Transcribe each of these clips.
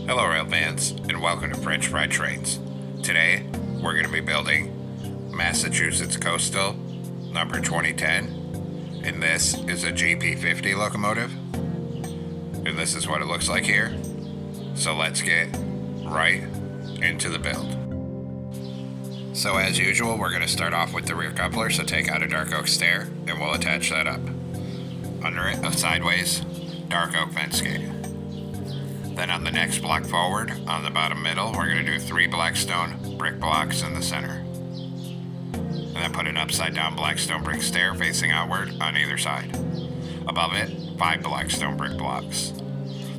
Hello rail fans, and welcome to French Fried Trains. Today, we're going to be building Massachusetts Coastal number 2010, and this is a GP50 locomotive, and this is what it looks like here. So let's get right into the build. So as usual, we're going to start off with the rear coupler, so take out a dark oak stair, and we'll attach that up. Under it, a sideways dark oak fence gate. Then on the next block forward, on the bottom middle, we're going to do 3 blackstone brick blocks in the center. And then put an upside down blackstone brick stair facing outward on either side. Above it, 5 blackstone brick blocks.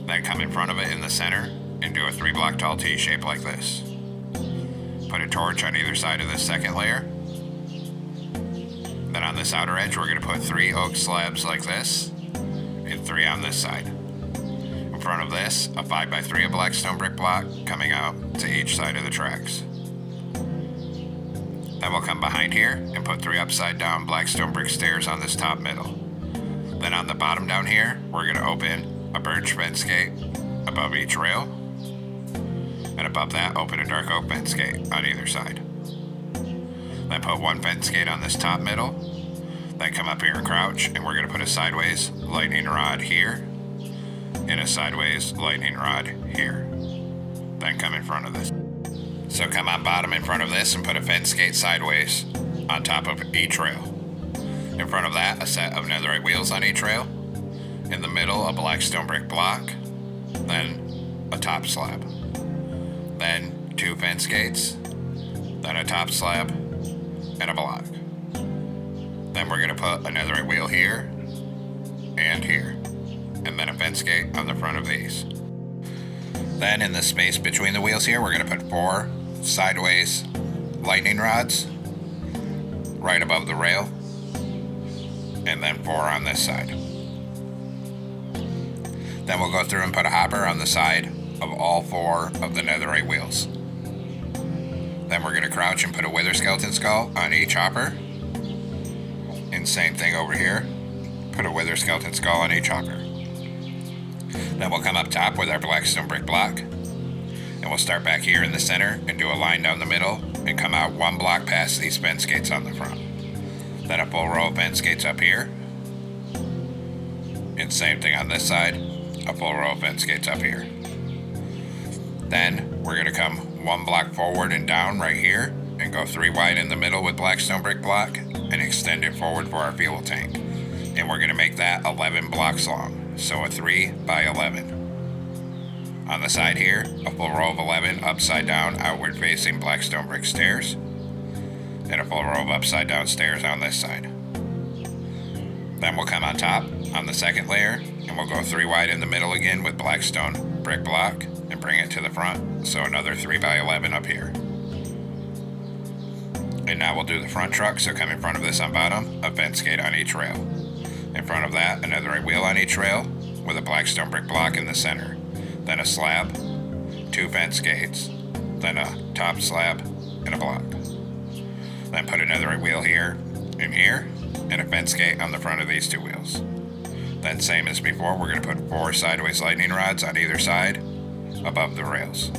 Then come in front of it in the center and do a 3 block tall T shape like this. Put a torch on either side of this second layer. Then on this outer edge, we're going to put 3 oak slabs like this and 3 on this side. In front of this, a 5x3 of blackstone brick block coming out to each side of the tracks. Then we'll come behind here and put 3 upside down blackstone brick stairs on this top middle. Then on the bottom down here, we're going to open a birch fence gate above each rail. And above that, open a dark oak fence gate on either side. Then put 1 fence gate on this top middle. Then come up here and crouch, and we're going to put a sideways lightning rod here and a sideways lightning rod here. Then come in front of this. So come on bottom in front of this and put a fence gate sideways on top of each rail. In front of that, a set of netherite wheels on each rail. In the middle, a blackstone brick block. Then a top slab. Then 2 fence gates. Then a top slab and a block. Then we're going to put a netherite wheel here and here. And then a fence gate on the front of these. Then in the space between the wheels here, we're going to put 4 sideways lightning rods right above the rail, and then 4 on this side. Then we'll go through and put a hopper on the side of all 4 of the netherite wheels. Then we're going to crouch and put a wither skeleton skull on each hopper. And same thing over here, put a wither skeleton skull on each hopper. Then we'll come up top with our blackstone brick block, and we'll start back here in the center and do a line down the middle and come out 1 block past these fence gates on the front. Then a full row of fence gates up here, and same thing on this side, a full row of fence gates up here. Then we're going to come 1 block forward and down right here and go 3 wide in the middle with blackstone brick block and extend it forward for our fuel tank. And we're going to make that 11 blocks long. So a 3 by 11. On the side here, a full row of 11 upside down outward facing blackstone brick stairs, and a full row of upside down stairs on this side. Then we'll come on top on the second layer, and we'll go 3 wide in the middle again with blackstone brick block and bring it to the front, so another 3 by 11 up here. And now we'll do the front truck, so come in front of this on bottom, a fence gate on each rail. In front of that, a netherite wheel on each rail with a blackstone brick block in the center. Then a slab, 2 fence gates, then a top slab and a block. Then put a netherite wheel here and here, and a fence gate on the front of these 2 wheels. Then same as before, we're going to put 4 sideways lightning rods on either side above the rails.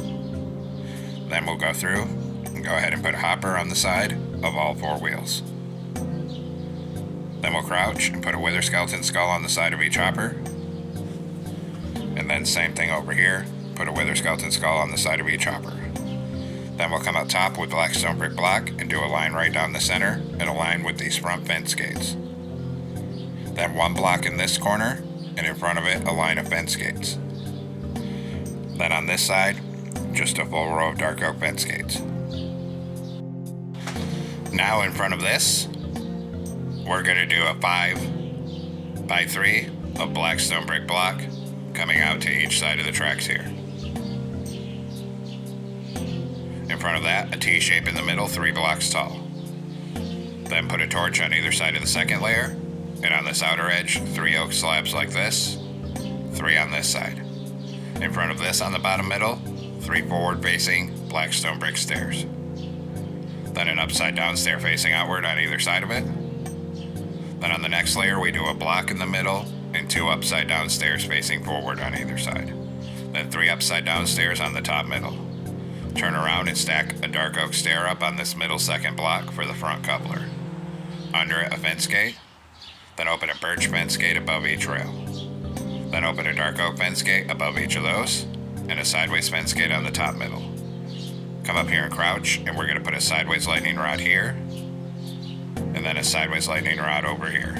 Then we'll go through and go ahead and put a hopper on the side of all 4 wheels. Then we'll crouch and put a wither skeleton skull on the side of each hopper. And then same thing over here, put a wither skeleton skull on the side of each hopper. Then we'll come up top with blackstone brick block and do a line right down the center and align with these front fence gates. Then 1 block in this corner, and in front of it a line of fence gates. Then on this side, just a full row of dark oak fence gates. Now in front of this, we're going to do a 5x3 of blackstone brick block coming out to each side of the tracks here. In front of that, a T shape in the middle, 3 blocks tall. Then put a torch on either side of the second layer, and on this outer edge, 3 oak slabs like this, 3 on this side. In front of this on the bottom middle, 3 forward facing blackstone brick stairs. then an upside down stair facing outward on either side of it. Then on the next layer, we do a block in the middle and 2 upside down stairs facing forward on either side. Then 3 upside down stairs on the top middle. Turn around and stack a dark oak stair up on this middle second block for the front coupler. Under it, a fence gate. Then open a birch fence gate above each rail. Then open a dark oak fence gate above each of those, and a sideways fence gate on the top middle. Come up here and crouch, and we're going to put a sideways lightning rod here, and then a sideways lightning rod over here.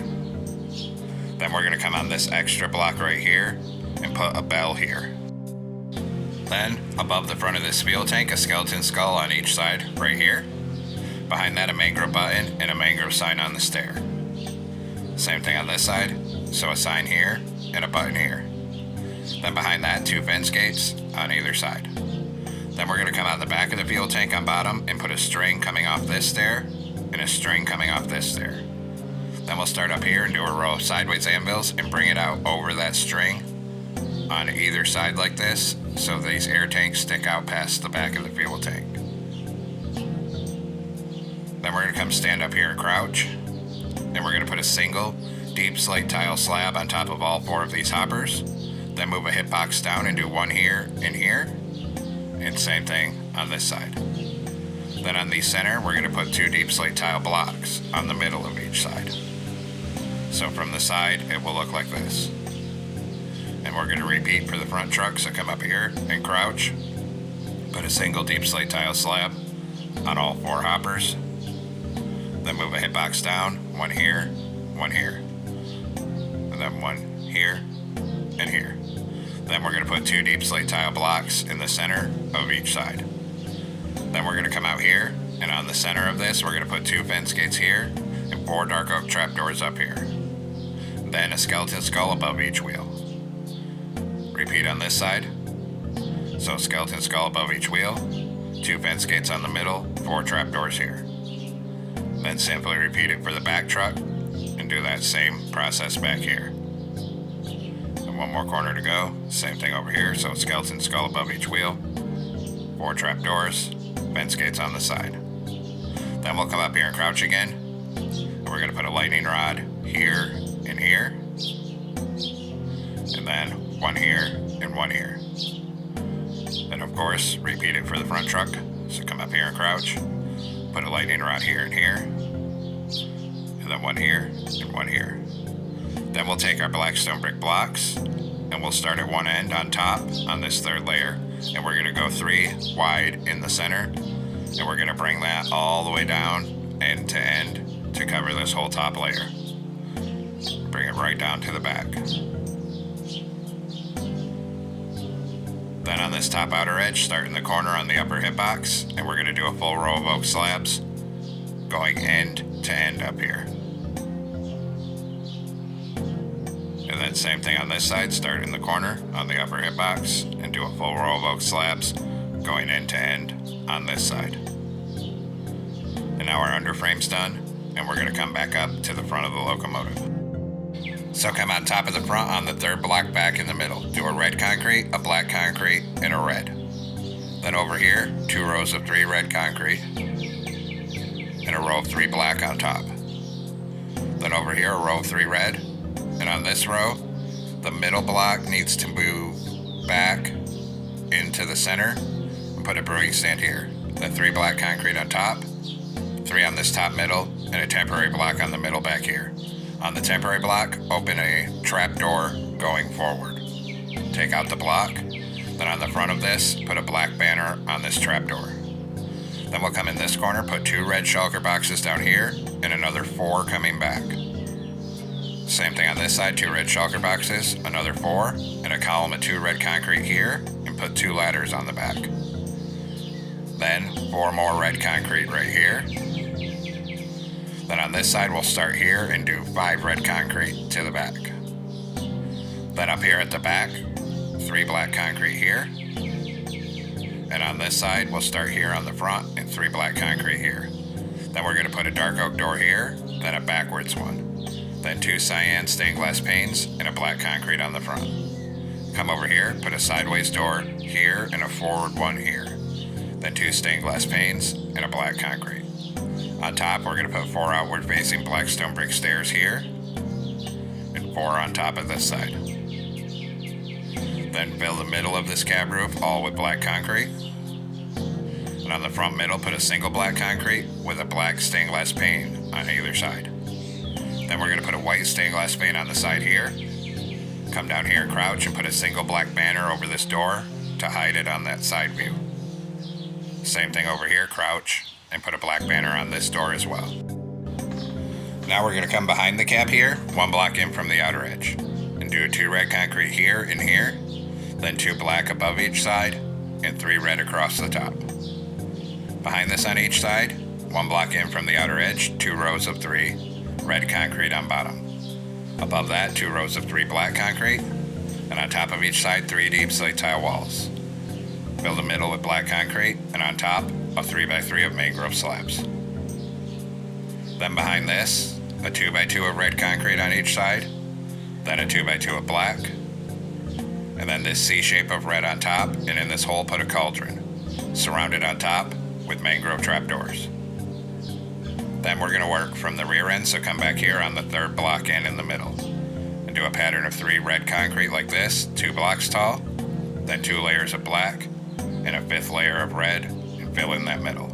Then we're going to come on this extra block right here and put a bell here. Then, above the front of this fuel tank, a skeleton skull on each side, right here. Behind that, a mangrove button and a mangrove sign on the stair. Same thing on this side, so a sign here and a button here. Then behind that, 2 fence gates on either side. Then we're going to come out the back of the fuel tank on bottom and put a string coming off this stair and a string coming off this stair. Then we'll start up here and do a row of sideways anvils and bring it out over that string on either side like this, so these air tanks stick out past the back of the fuel tank. Then we're going to come stand up here and crouch, and we're going to put a single deep slate tile slab on top of all 4 of these hoppers. Then move a hitbox down and do 1 here and here, and same thing on this side. Then on the center, we're going to put 2 deep slate tile blocks on the middle of each side. So from the side, it will look like this. And we're going to repeat for the front truck, so come up here and crouch. Put a single deep slate tile slab on all 4 hoppers. Then move a hitbox down, 1 here, 1 here. And then 1 here and here. Then we're going to put 2 deep slate tile blocks in the center of each side. Then we're going to come out here, and on the center of this, we're going to put 2 fence gates here and 4 dark oak trapdoors up here. Then a skeleton skull above each wheel. Repeat on this side. So skeleton skull above each wheel, 2 fence gates on the middle, 4 trapdoors here. Then simply repeat it for the back truck and do that same process back here. And 1 more corner to go. Same thing over here. So skeleton skull above each wheel, 4 trapdoors, fence gates on the side. Then we'll come up here and crouch again. And we're going to put a lightning rod here and here. And then 1 here and 1 here. Then of course, repeat it for the front truck. So come up here and crouch. Put a lightning rod here and here. And then 1 here and 1 here. Then we'll take our blackstone brick blocks and we'll start at one end on top on this 3rd layer. And we're going to go 3 wide in the center. And we're going to bring that all the way down end to end to cover this whole top layer. Bring it right down to the back. Then on this top outer edge, start in the corner on the upper hitbox, and we're going to do a full row of oak slabs going end to end up here. And then same thing on this side, start in the corner on the upper hitbox and do a full row of oak slabs going end to end on this side. And now our underframe's done, and we're going to come back up to the front of the locomotive. So come on top of the front on the 3rd block back in the middle. Do a red concrete, a black concrete, and a red. Then over here, 2 rows of 3 red concrete, and a row of 3 black on top. Then over here, a row of 3 red. And on this row, the middle block needs to move back into the center and put a brewing stand here. Then 3 black concrete on top, 3 on this top middle, and a temporary block on the middle back here. On the temporary block, open a trap door going forward. Take out the block. Then on the front of this, put a black banner on this trap door. Then we'll come in this corner, put 2 red shulker boxes down here, and another 4 coming back. Same thing on this side, 2 red shulker boxes, another 4, and a column of 2 red concrete here, and put 2 ladders on the back. Then 4 more red concrete right here. Then on this side, we'll start here and do 5 red concrete to the back. Then up here at the back, 3 black concrete here. And on this side, we'll start here on the front and 3 black concrete here. Then we're going to put a dark oak door here, then a backwards one. Then 2 cyan stained glass panes and a black concrete on the front. Come over here, put a sideways door here and a forward one here. Then 2 stained glass panes and a black concrete. On top, we're going to put 4 outward facing black stone brick stairs here, and 4 on top of this side. Then fill the middle of this cab roof all with black concrete. And on the front middle, put a single black concrete with a black stained glass pane on either side. Then we're going to put a white stained glass pane on the side here. Come down here, crouch, and put a single black banner over this door to hide it on that side view. Same thing over here, crouch, and put a black banner on this door as well. Now we're going to come behind the cab here, 1 block in from the outer edge, and do 2 red concrete here and here, then 2 black above each side, and 3 red across the top. Behind this on each side, 1 block in from the outer edge, 2 rows of 3 red concrete on bottom. Above that, 2 rows of 3 black concrete, and on top of each side, 3 deep slate tile walls. Fill the middle with black concrete, and on top, a 3x3 of mangrove slabs. Then behind this, a 2x2 of red concrete on each side, then a 2x2 of black, and then this C shape of red on top, and in this hole put a cauldron, surrounded on top with mangrove trapdoors. Then we're going to work from the rear end, so come back here on the 3rd block in the middle, and do a pattern of 3 red concrete like this, 2 blocks tall, then 2 layers of black, and a 5th layer of red, and fill in that middle.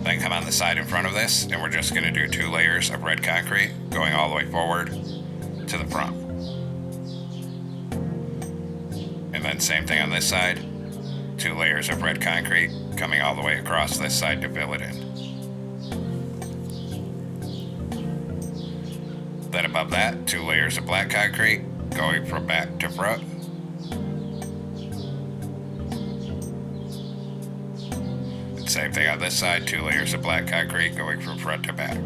Then come on the side in front of this, and we're just going to do 2 layers of red concrete going all the way forward to the front. And then same thing on this side, 2 layers of red concrete coming all the way across this side to fill it in. Then above that, 2 layers of black concrete going from back to front. And same thing on this side, 2 layers of black concrete going from front to back.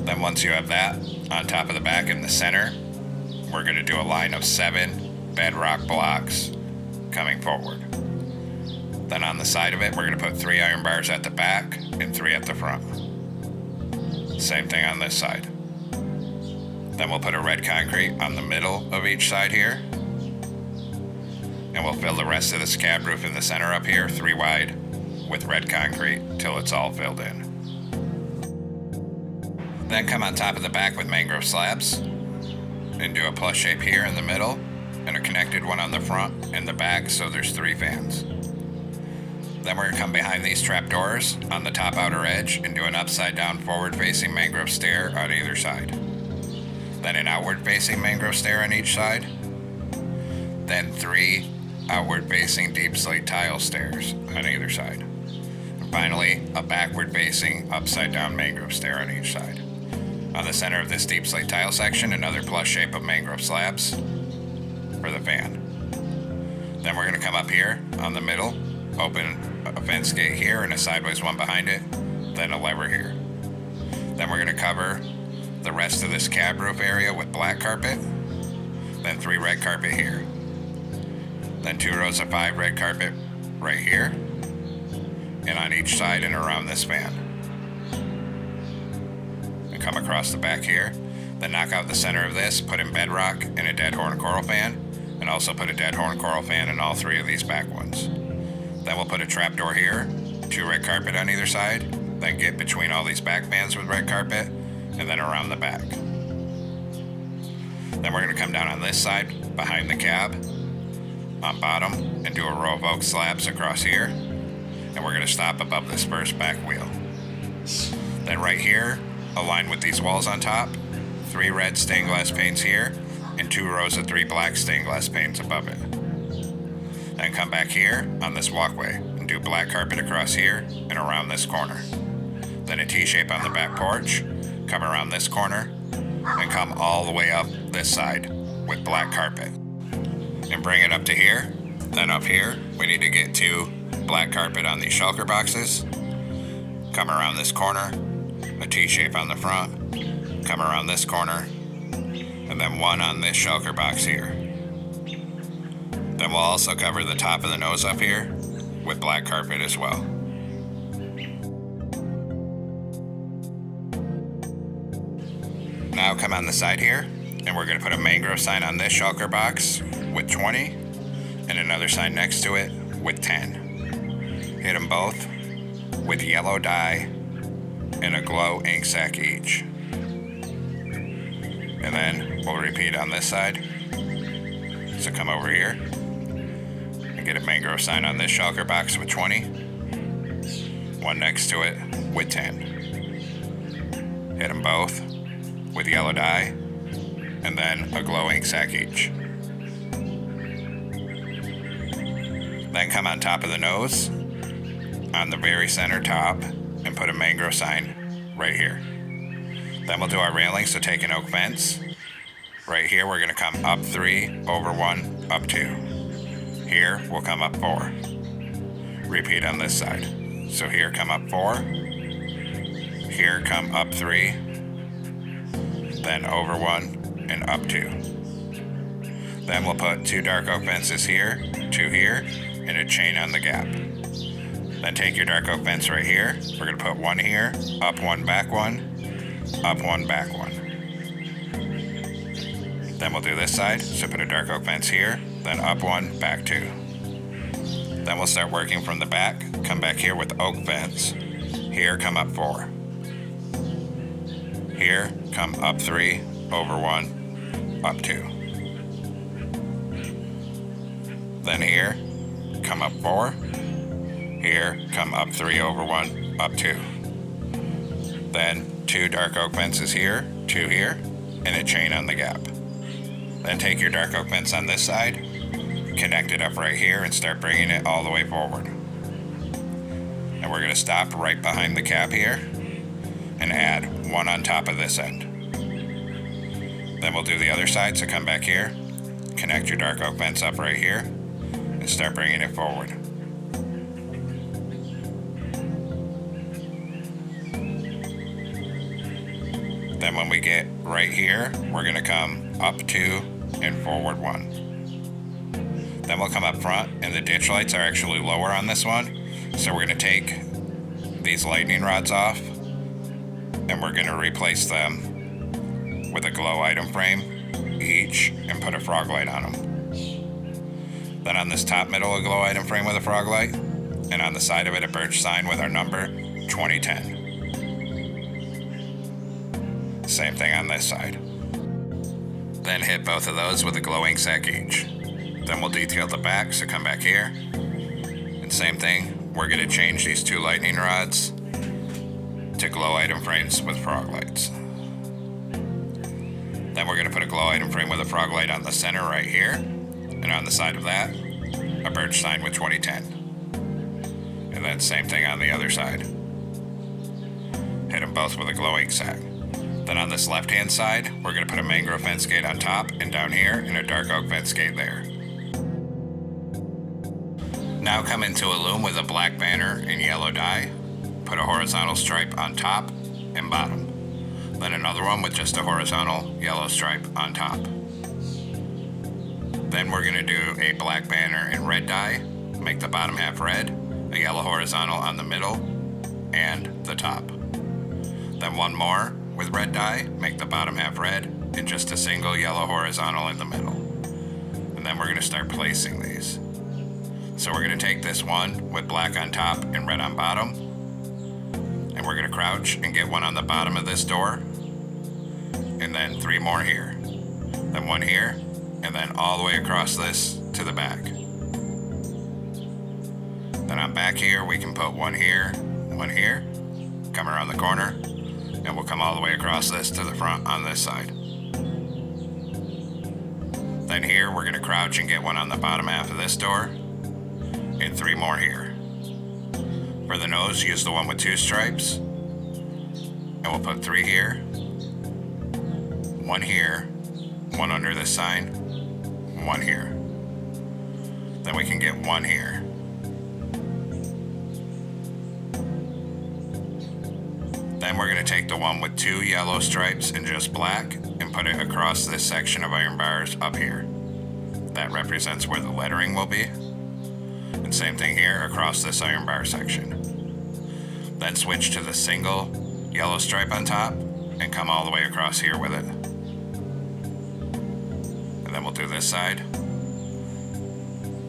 Then once you have that, on top of the back in the center, we're going to do a line of 7 bedrock blocks coming forward. Then on the side of it, we're going to put 3 iron bars at the back and 3 at the front. Same thing on this side. Then we'll put a red concrete on the middle of each side here. And we'll fill the rest of this cab roof in the center up here, 3 wide, with red concrete till it's all filled in. Then come on top of the back with mangrove slabs and do a plus shape here in the middle and a connected one on the front and the back, so there's 3 fans. Then we're going to come behind these trapdoors on the top outer edge and do an upside down forward facing mangrove stair on either side. Then an outward facing mangrove stair on each side. Then 3 outward facing deep slate tile stairs on either side. And finally, a backward facing upside down mangrove stair on each side. On the center of this deep slate tile section, another plus shape of mangrove slabs for the fan. Then we're going to come up here on the middle, open a fence gate here and a sideways one behind it, then a lever here. Then we're going to cover the rest of this cab roof area with black carpet, then 3 red carpet here, then 2 rows of 5 red carpet right here, and on each side and around this fan. And come across the back here, then knock out the center of this, put in bedrock and a dead horn coral fan, and also put a dead horn coral fan in all 3 of these back ones. Then we'll put a trapdoor here, 2 red carpet on either side, then get between all these back fans with red carpet, and then around the back. Then we're going to come down on this side, behind the cab, on bottom, and do a row of oak slabs across here, and we're going to stop above this first back wheel. Then right here, align with these walls on top, 3 red stained glass panes here, and 2 rows of 3 black stained glass panes above it. Then come back here on this walkway and do black carpet across here and around this corner. Then a T-shape on the back porch, come around this corner, and come all the way up this side with black carpet. And bring it up to here. Then up here, we need to get 2 black carpet on these shulker boxes. Come around this corner, a T-shape on the front, come around this corner, and then 1 on this shulker box here. Then we'll also cover the top of the nose up here with black carpet as well. Now come on the side here, and we're going to put a mangrove sign on this shulker box with 20, and another sign next to it with 10. both with yellow dye and a glow ink sac each. And then we'll repeat on this side. So come over here and get a mangrove sign on this shulker box with 20. One next to it with 10. Hit them both with yellow dye and then a glow ink sac each. Then come on top of the nose, on the very center top, and put a mangrove sign right here. Then we'll do our railing, so take an oak fence. Right here we're going to come up 3, over 1, up 2. Here we'll come up 4. Repeat on this side. So here come up 4. Here come up 3. Then over 1 and up 2. Then we'll put 2 dark oak fences here, 2 here, and a chain on the gap. Then take your dark oak fence right here. We're going to put 1 here, up 1, back 1, up 1, back 1. Then we'll do this side, so put a dark oak fence here, then up 1, back 2. Then we'll start working from the back. Come back here with the oak fence. Here, come up 4. Here, come up 3, over 1, up 2. Then here, come up 4. Here, come up 3, over 1, up 2. Then 2 dark oak fences here, 2 here, and a chain on the gap. Then take your dark oak fence on this side, connect it up right here, and start bringing it all the way forward. And we're going to stop right behind the cap here and add 1 on top of this end. Then we'll do the other side, so come back here, connect your dark oak fence up right here, and start bringing it forward. Then when we get right here, we're going to come up 2 and forward 1. Then we'll come up front, and the ditch lights are actually lower on this one. So we're going to take these lightning rods off, and we're going to replace them with a glow item frame each and put a frog light on them. Then on this top middle, a glow item frame with a frog light, and on the side of it, a birch sign with our number 2010. Same thing on this side. Then hit both of those with a glow ink sac each. Then we'll detail the back, so come back here. And same thing, we're going to change these 2 lightning rods to glow item frames with frog lights. Then we're going to put a glow item frame with a frog light on the center right here. And on the side of that, a birch sign with 2010. And then same thing on the other side. Hit them both with a glow ink sac. Then on this left-hand side, we're going to put a mangrove fence gate on top and down here, and a dark oak fence gate there. Now come into a loom with a black banner and yellow dye. Put a horizontal stripe on top and bottom. Then another one with just a horizontal yellow stripe on top. Then we're going to do a black banner and red dye. Make the bottom half red, a yellow horizontal on the middle, and the top. Then one more with red dye, make the bottom half red, and just a single yellow horizontal in the middle. And then we're going to start placing these. So we're going to take this one with black on top and red on bottom, and we're going to crouch and get one on the bottom of this door, and then 3 more here, then 1 here, and then all the way across this to the back. Then on back here, we can put 1 here, 1 here, come around the corner, and we'll come all the way across this to the front on this side. Then here, we're going to crouch and get one on the bottom half of this door, and 3 more here. For the nose, use the one with 2 stripes, and we'll put 3 here, 1 here, 1 under this sign, 1 here. Then we can get 1 here. Then we're going to take the one with 2 yellow stripes and just black and put it across this section of iron bars up here. That represents where the lettering will be. And same thing here across this iron bar section. Then switch to the single yellow stripe on top and come all the way across here with it. And then we'll do this side.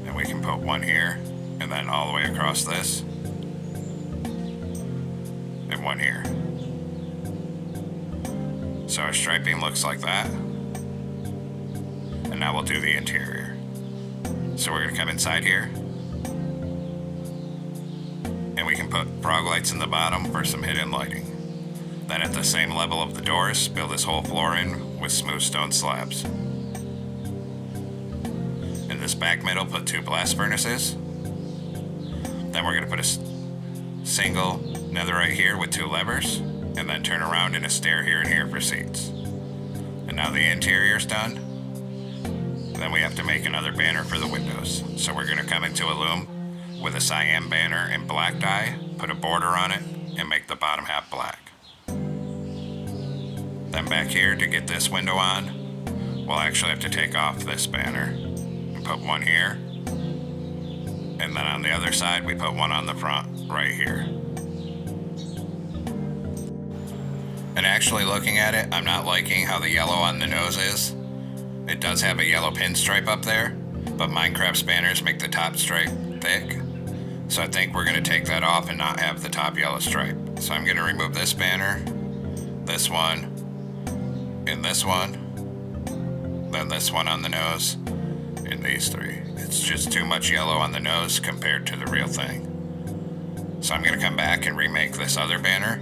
And we can put 1 here and then all the way across this. one here. So our striping looks like that. And now we'll do the interior. So we're gonna come inside here. And we can put frog lights in the bottom for some hidden lighting. Then at the same level of the doors, build this whole floor in with smooth stone slabs. In this back middle, put 2 blast furnaces. Then we're gonna put a single netherite here with 2 levers, and then turn around in a stair here and here for seats. And now the interior's done. Then we have to make another banner for the windows. So we're gonna come into a loom with a cyan banner in black dye, put a border on it, and make the bottom half black. Then back here, to get this window on, we'll actually have to take off this banner and put one here. And then on the other side, we put one on the front, right here. And actually looking at it, I'm not liking how the yellow on the nose is. It does have a yellow pinstripe up there, but Minecraft's banners make the top stripe thick. So I think we're gonna take that off and not have the top yellow stripe. So I'm gonna remove this banner, this one, and this one, then this one on the nose, and these 3. It's just too much yellow on the nose compared to the real thing. So I'm gonna come back and remake this other banner.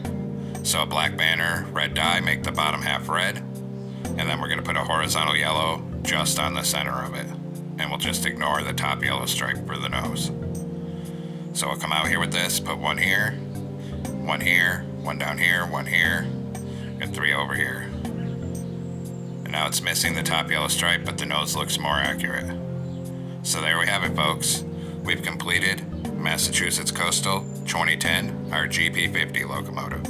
So a black banner, red dye, make the bottom half red, and then we're gonna put a horizontal yellow just on the center of it. And we'll just ignore the top yellow stripe for the nose. So we'll come out here with this, put one here, one here, one down here, one here, and 3 over here. And now it's missing the top yellow stripe, but the nose looks more accurate. So there we have it, folks. We've completed Massachusetts Coastal 2010, our GP50 locomotive.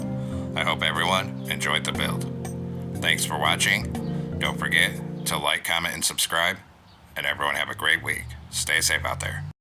I hope everyone enjoyed the build. Thanks for watching. Don't forget to like, comment, and subscribe. And everyone have a great week. Stay safe out there.